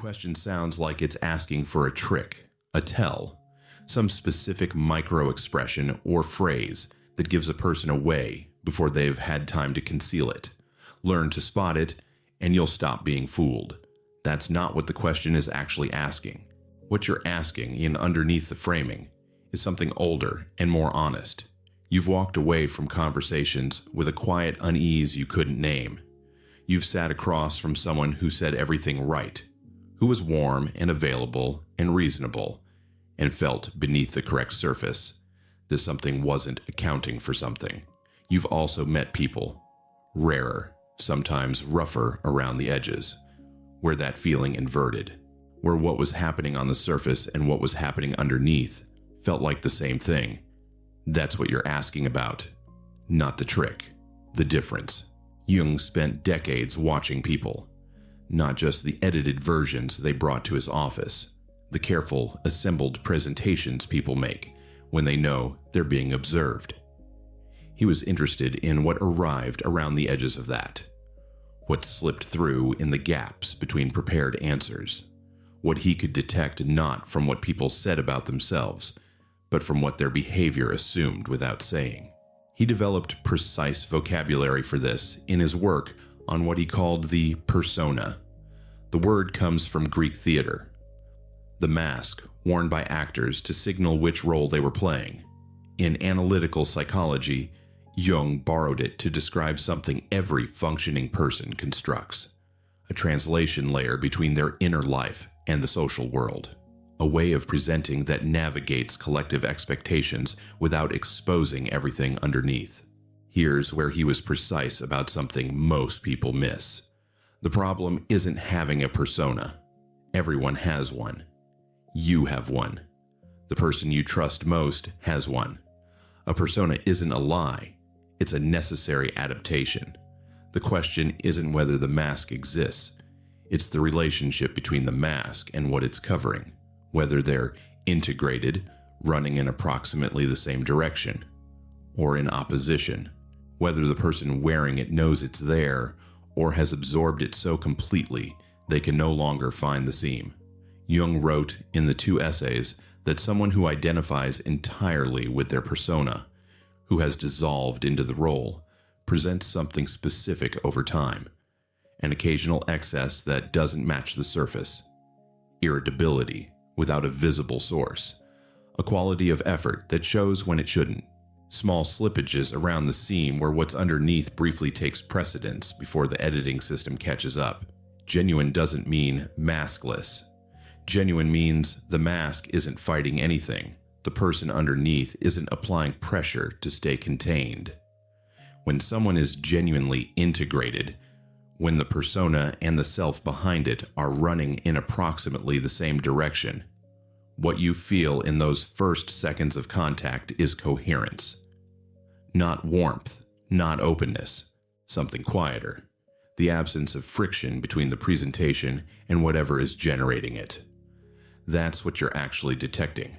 question sounds like it's asking for a trick, a tell, some specific micro-expression or phrase that gives a person away before they've had time to conceal it. Learn to spot it, and you'll stop being fooled. That's not what the question is actually asking. What you're asking in underneath the framing is something older and more honest. You've walked away from conversations with a quiet unease you couldn't name. You've sat across from someone who said everything right, who was warm and available and reasonable, and felt beneath the correct surface that something wasn't accounting for something. You've also met people, rarer, sometimes rougher around the edges, where that feeling inverted, where what was happening on the surface and what was happening underneath felt like the same thing. That's what you're asking about, not the trick, the difference. Jung spent decades watching people, not just the edited versions they brought to his office, the careful, assembled presentations people make when they know they're being observed. He was interested in what arrived around the edges of that, what slipped through in the gaps between prepared answers, what he could detect not from what people said about themselves, but from what their behavior assumed without saying. He developed precise vocabulary for this in his work on what he called the persona. The word comes from Greek theater, the mask worn by actors to signal which role they were playing. In analytical psychology, Jung borrowed it to describe something every functioning person constructs, a translation layer between their inner life and the social world, a way of presenting that navigates collective expectations without exposing everything underneath. Here's where he was precise about something most people miss. The problem isn't having a persona. Everyone has one. You have one. The person you trust most has one. A persona isn't a lie. It's a necessary adaptation. The question isn't whether the mask exists. It's the relationship between the mask and what it's covering, whether they're integrated, running in approximately the same direction, or in opposition, whether the person wearing it knows it's there or has absorbed it so completely they can no longer find the seam. Jung wrote in the two essays that someone who identifies entirely with their persona, who has dissolved into the role, presents something specific over time, an occasional excess that doesn't match the surface, irritability without a visible source, a quality of effort that shows when it shouldn't, small slippages around the seam where what's underneath briefly takes precedence before the editing system catches up. Genuine doesn't mean maskless. Genuine means the mask isn't fighting anything. The person underneath isn't applying pressure to stay contained. When someone is genuinely integrated, when the persona and the self behind it are running in approximately the same direction, what you feel in those first seconds of contact is coherence. Not warmth, not openness, something quieter. The absence of friction between the presentation and whatever is generating it. That's what you're actually detecting,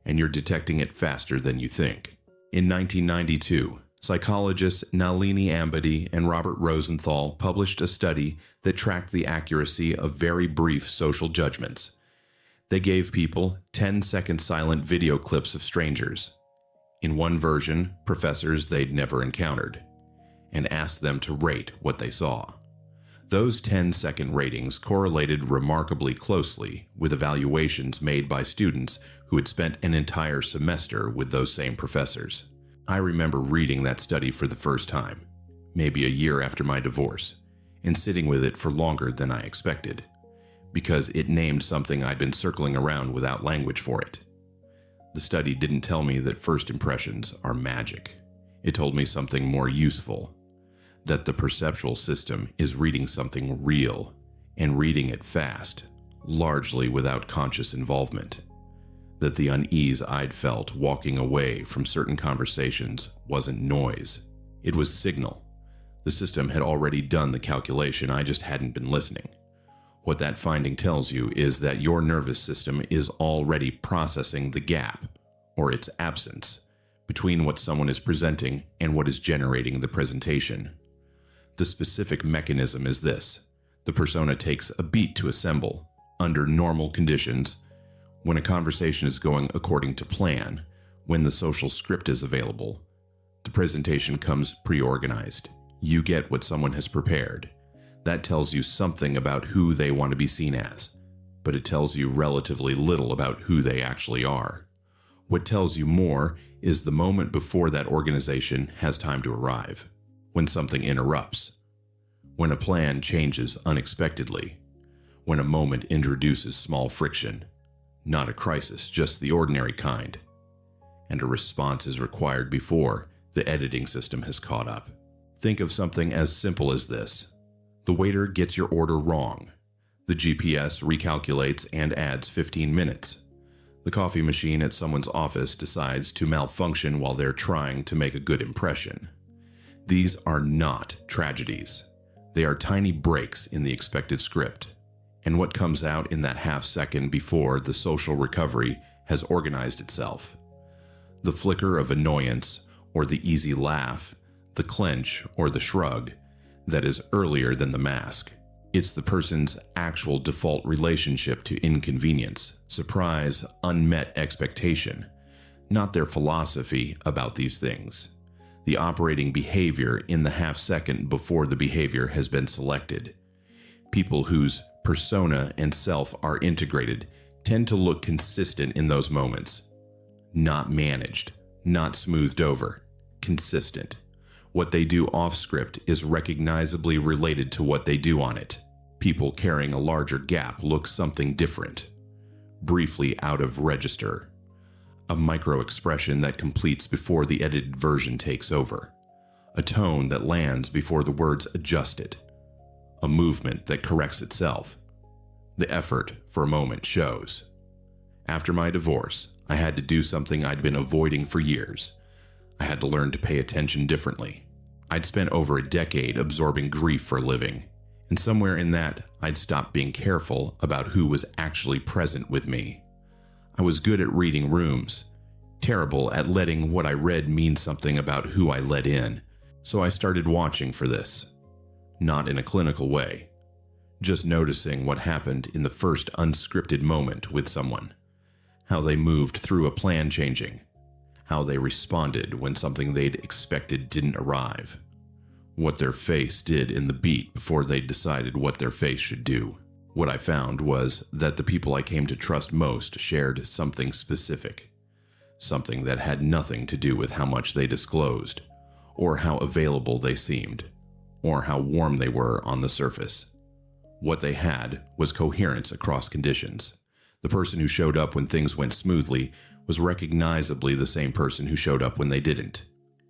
and you're detecting it faster than you think. In 1992, psychologists Nalini, Ambady, and Robert Rosenthal published a study that tracked the accuracy of very brief social judgments. They gave people 10-second silent video clips of strangers, in one version, professors they'd never encountered, and asked them to rate what they saw. Those 10-second ratings correlated remarkably closely with evaluations made by students who had spent an entire semester with those same professors. I remember reading that study for the first time, maybe a year after my divorce, and sitting with it for longer than I expected, because it named something I'd been circling around without language for it. The study didn't tell me that first impressions are magic. It told me something more useful, that the perceptual system is reading something real, and reading it fast, largely without conscious involvement. That the unease I'd felt walking away from certain conversations wasn't noise. It was signal. The system had already done the calculation, I just hadn't been listening. What that finding tells you is that your nervous system is already processing the gap, or its absence, between what someone is presenting and what is generating the presentation. The specific mechanism is this. The persona takes a beat to assemble, Under normal conditions, when a conversation is going according to plan, when the social script is available, the presentation comes pre-organized. You get what someone has prepared. That tells you something about who they want to be seen as, but it tells you relatively little about who they actually are. What tells you more is the moment before that organization has time to arrive, when something interrupts, when a plan changes unexpectedly, when a moment introduces small friction, not a crisis, just the ordinary kind, and a response is required before the editing system has caught up. Think of something as simple as this. The waiter gets your order wrong. The GPS recalculates and adds 15 minutes. The coffee machine at someone's office decides to malfunction while they're trying to make a good impression. These are not tragedies. They are tiny breaks in the expected script. And what comes out in that half second before the social recovery has organized itself? The flicker of annoyance, or the easy laugh, the clench or the shrug, that is earlier than the mask. It's the person's actual default relationship to inconvenience, surprise, unmet expectation, not their philosophy about these things. The operating behavior in the half second before the behavior has been selected. People whose persona and self are integrated tend to look consistent in those moments. Not managed, not smoothed over, consistent. What they do off script is recognizably related to what they do on it. People carrying a larger gap look something different, briefly out of register. A micro expression that completes before the edited version takes over. A tone that lands before the words adjust it. A movement that corrects itself. The effort for a moment shows. After my divorce, I had to do something I'd been avoiding for years. I had to learn to pay attention differently. I'd spent over a decade absorbing grief for a living, and somewhere in that, I'd stopped being careful about who was actually present with me. I was good at reading rooms, terrible at letting what I read mean something about who I let in, so I started watching for this. Not in a clinical way, just noticing what happened in the first unscripted moment with someone, how they moved through a plan changing, how they responded when something they'd expected didn't arrive, what their face did in the beat before they decided what their face should do. What I found was that the people I came to trust most shared something specific, something that had nothing to do with how much they disclosed, or how available they seemed, or how warm they were on the surface. What they had was coherence across conditions. The person who showed up when things went smoothly was recognizably the same person who showed up when they didn't.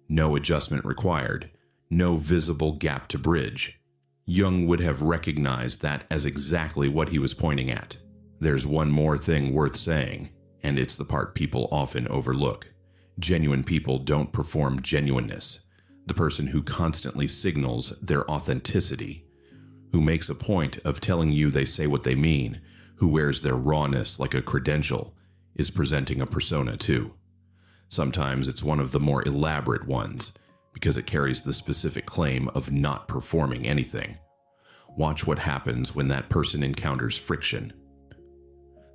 No adjustment required, no visible gap to bridge. Jung would have recognized that as exactly what he was pointing at. There's one more thing worth saying, and it's the part people often overlook. Genuine people don't perform genuineness. The person who constantly signals their authenticity, who makes a point of telling you they say what they mean, who wears their rawness like a credential, is presenting a persona too. Sometimes it's one of the more elaborate ones, because it carries the specific claim of not performing anything. Watch what happens when that person encounters friction.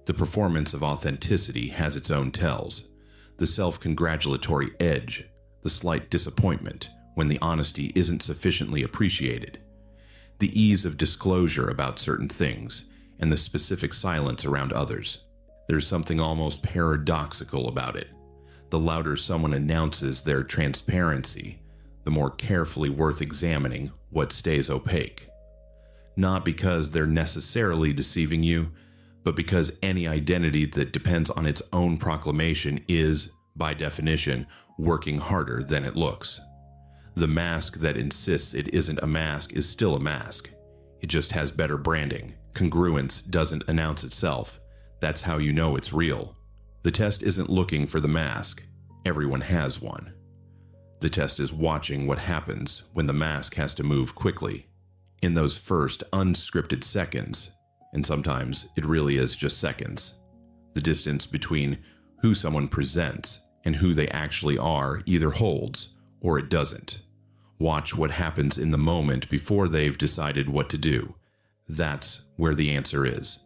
The performance of authenticity has its own tells. The self-congratulatory edge, the slight disappointment when the honesty isn't sufficiently appreciated, the ease of disclosure about certain things, and the specific silence around others. There's something almost paradoxical about it. The louder someone announces their transparency, the more carefully worth examining what stays opaque. Not because they're necessarily deceiving you, but because any identity that depends on its own proclamation is, by definition, working harder than it looks. The mask that insists it isn't a mask is still a mask. It just has better branding. Congruence doesn't announce itself. That's how you know it's real. The test isn't looking for the mask. Everyone has one. The test is watching what happens when the mask has to move quickly. In those first unscripted seconds, and sometimes it really is just seconds, the distance between who someone presents and who they actually are either holds or it doesn't. Watch what happens in the moment before they've decided what to do. That's where the answer is.